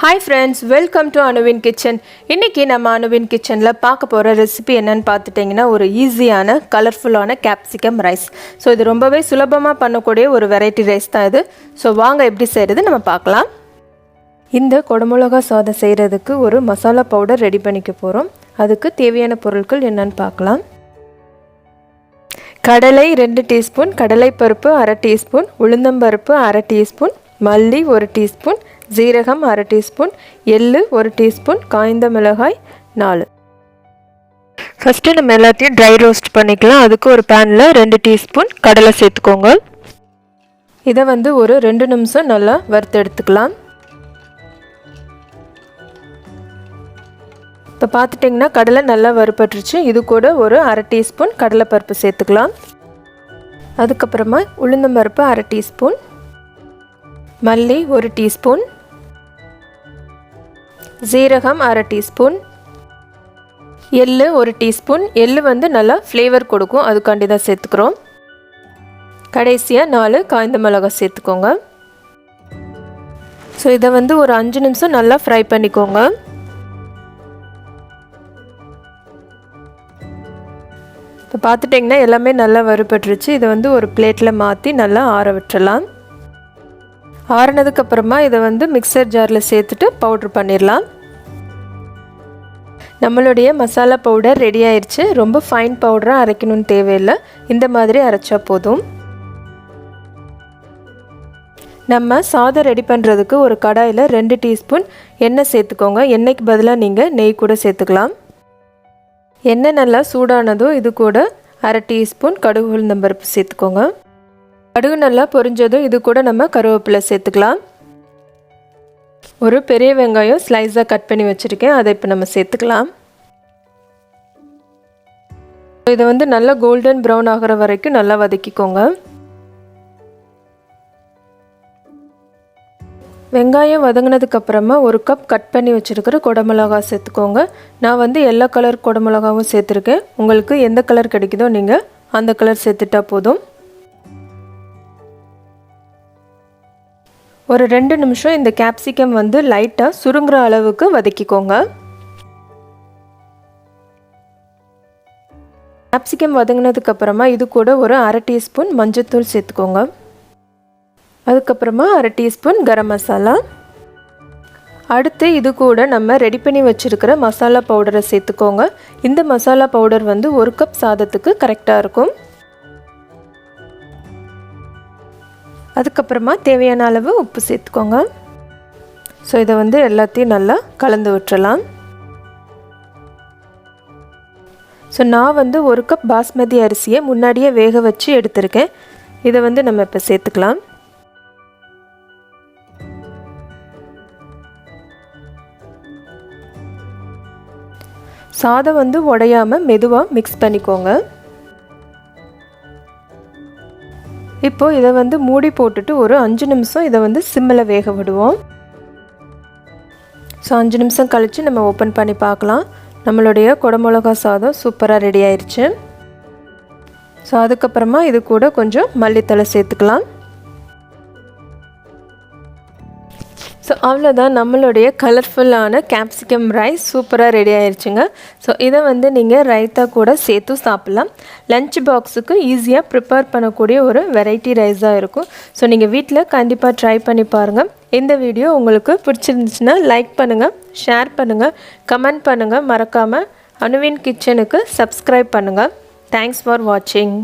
Hi friends, welcome to Anuviன் Kitchen. இன்னைக்கு நம்ம அனுவின் கிச்சன்ல பார்க்க போற ரெசிபி என்னன்னு பார்த்துட்டீங்கன்னா ஒரு ஈஸியான கலர்ஃபுல்லான கேப்சிகம் ரைஸ். ஸோ இது ரொம்பவே சுலபமாக பண்ணக்கூடிய ஒரு வெரைட்டி ரைஸ் தான் இது. ஸோ வாங்க எப்படி செய்கிறது நம்ம பார்க்கலாம். இந்த குடமிளகா சாதம் செய்கிறதுக்கு ஒரு மசாலா பவுடர் ரெடி பண்ணிக்க போகிறோம். அதுக்கு தேவையான பொருட்கள் என்னன்னு பார்க்கலாம். கடலை 2 டீஸ்பூன், கடலைப்பருப்பு 1/2 டீஸ்பூன், உளுந்தம்பருப்பு 1/2 டீஸ்பூன், மல்லி 1 டீஸ்பூன், ஜீரகம் 1/2 டீஸ்பூன், எள்ளு 1 டீஸ்பூன், காய்ந்த மிளகாய் 4. ஃபஸ்ட்டு நம்ம எல்லாத்தையும் ட்ரை ரோஸ்ட் பண்ணிக்கலாம். அதுக்கு ஒரு பேனில் 2 டீஸ்பூன் கடலை சேர்த்துக்கோங்க. இதை ஒரு 2 நிமிஷம் நல்லா வறுத்து எடுத்துக்கலாம். இப்போ பார்த்துட்டிங்கன்னா கடலை நல்லா வறுபட்டுருச்சு. இது கூட ஒரு 1/2 டீஸ்பூன் கடலைப்பருப்பு சேர்த்துக்கலாம். அதுக்கப்புறமா உளுந்தம்பருப்பு 1/2 டீஸ்பூன், மல்லி 1 டீஸ்பூன், ஜீரகம் 1/2 டீஸ்பூன், எள்ளு 1 டீஸ்பூன். எள்ளு நல்லா ஃப்ளேவர் கொடுக்கும், அதுக்காண்டி தான் சேர்த்துக்கிறோம். கடைசியாக 4 காய்ந்த மிளகாய் சேர்த்துக்கோங்க. ஸோ இதை ஒரு 5 நிமிஷம் நல்லா ஃப்ரை பண்ணிக்கோங்க. இப்போ பார்த்துட்டிங்கன்னா எல்லாமே நல்லா வறுபட்டுருச்சு. இதை ஒரு பிளேட்டில் மாற்றி நல்லா ஆற விட்டுறலாம். ஆறினதுக்கப்புறமா இதை மிக்சர் ஜாரில் சேர்த்துட்டு பவுட்ரு பண்ணிடலாம். நம்மளுடைய மசாலா பவுடர் ரெடி ஆயிடுச்சு. ரொம்ப ஃபைன் பவுடராக அரைக்கணும்னு தேவையில்லை, இந்த மாதிரி அரைச்சா போதும். நம்ம சாதம் ரெடி பண்ணுறதுக்கு ஒரு கடாயில் 2 டீஸ்பூன் எண்ணெய் சேர்த்துக்கோங்க. எண்ணெய்க்கு பதிலாக நீங்கள் நெய் கூட சேர்த்துக்கலாம். எண்ணெய் நல்லா சூடானதும் இது கூட 1/2 டீஸ்பூன் கடுகு உளுந்தம்பருப்பு சேர்த்துக்கோங்க. கடுகு நல்லா பொரிஞ்சதும் இது கூட நம்ம கருவேப்பிலை சேர்த்துக்கலாம். ஒரு பெரிய வெங்காயம் ஸ்லைஸாக கட் பண்ணி வச்சுருக்கேன், அதை இப்போ நம்ம சேர்த்துக்கலாம். இதை நல்லா கோல்டன் ப்ரௌன் ஆகிற வரைக்கும் நல்லா வதக்கிக்கோங்க. வெங்காயம் வதங்கினதுக்கப்புறமா 1 கப் கட் பண்ணி வச்சுருக்கிற குடமிளகா சேர்த்துக்கோங்க. நான் எல்லா கலர் குடமிளகாவும் சேர்த்துருக்கேன். உங்களுக்கு எந்த கலர் கிடைக்குதோ நீங்கள் அந்த கலர் சேர்த்துட்டா போதும். ஒரு 2 நிமிஷம் இந்த கேப்சிகம் லைட்டாக சுருங்குற அளவுக்கு வதக்கிக்கோங்க. கேப்சிகம் வதங்கினதுக்கப்புறமா இது கூட ஒரு 1/2 டீஸ்பூன் மஞ்சள்தூள் சேர்த்துக்கோங்க. அதுக்கப்புறமா 1/2 டீஸ்பூன் கரம் மசாலா. அடுத்து இது கூட நம்ம ரெடி பண்ணி வச்சுருக்கிற மசாலா பவுடரை சேர்த்துக்கோங்க. இந்த மசாலா பவுடர் 1 கப் சாதத்துக்கு கரெக்டாக இருக்கும். அதுக்கப்புறமா தேவையான அளவு உப்பு சேர்த்துக்கோங்க. ஸோ இதை எல்லாத்தையும் நல்லா கலந்து விட்டுறலாம். ஸோ நான் 1 கப் பாஸ்மதி அரிசியை முன்னாடியே வேக வச்சு எடுத்திருக்கேன். இதை நம்ம இப்போ சேர்த்துக்கலாம். சாதம் உடையாமல் மெதுவாக மிக்ஸ் பண்ணிக்கோங்க. இப்போது இதை மூடி போட்டுட்டு ஒரு 5 நிமிஷம் இதை சிம்மில் வேக விடுவோம். ஸோ 5 நிமிஷம் கழித்து நம்ம ஓப்பன் பண்ணி பார்க்கலாம். நம்மளுடைய குடமிளகா சாதம் சூப்பராக ரெடி ஆயிடுச்சு. ஸோ அதுக்கப்புறமா இது கூட கொஞ்சம் மல்லித்தழை சேர்த்துக்கலாம். ஸோ அவ்வளோதான், நம்மளுடைய கலர்ஃபுல்லான கேப்சிகம் ரைஸ் சூப்பராக ரெடி ஆயிடுச்சுங்க. ஸோ இதை நீங்கள் ரைத்தா கூட சேர்த்து சாப்பிட்லாம். லஞ்ச் பாக்ஸுக்கு ஈஸியாக ப்ரிப்பேர் பண்ணக்கூடிய ஒரு வெரைட்டி ரைஸாக இருக்கும். ஸோ நீங்கள் வீட்டில் கண்டிப்பாக ட்ரை பண்ணி பாருங்கள். இந்த வீடியோ உங்களுக்கு பிடிச்சிருந்துச்சுன்னா லைக் பண்ணுங்கள், ஷேர் பண்ணுங்கள், கமெண்ட் பண்ணுங்கள். மறக்காமல் அனுவின் கிச்சனுக்கு சப்ஸ்கிரைப் பண்ணுங்கள். தேங்க்ஸ் ஃபார் வாட்சிங்.